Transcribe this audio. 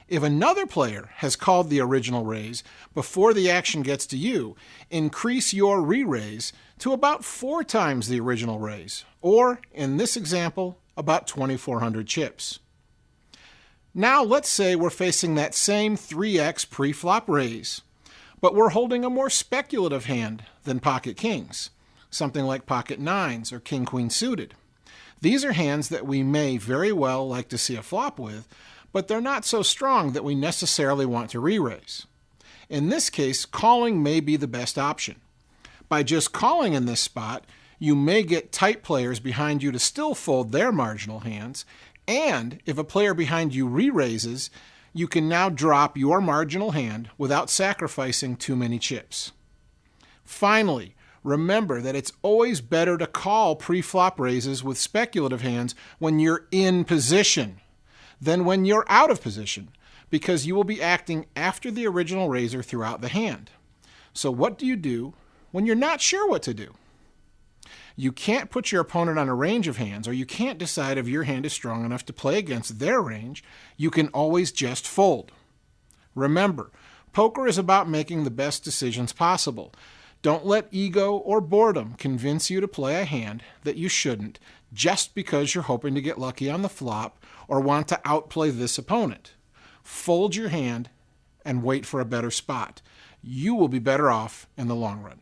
If another player has called the original raise before the action gets to you, increase your re-raise to about 4 times the original raise, or, in this example, about 2,400 chips. Now let's say we're facing that same 3x pre-flop raise, but we're holding a more speculative hand than pocket kings, something like pocket nines or king-queen suited. These are hands that we may very well like to see a flop with, but they're not so strong that we necessarily want to re-raise. In this case, calling may be the best option. By just calling in this spot, you may get tight players behind you to still fold their marginal hands, and if a player behind you re-raises, you can now drop your marginal hand without sacrificing too many chips. Finally, remember that it's always better to call pre-flop raises with speculative hands when you're in position than when you're out of position, because you will be acting after the original raiser throughout the hand. So what do you do when you're not sure what to do? You can't put your opponent on a range of hands, or you can't decide if your hand is strong enough to play against their range. You can always just fold. Remember, poker is about making the best decisions possible. Don't let ego or boredom convince you to play a hand that you shouldn't just because you're hoping to get lucky on the flop or want to outplay this opponent. Fold your hand and wait for a better spot. You will be better off in the long run.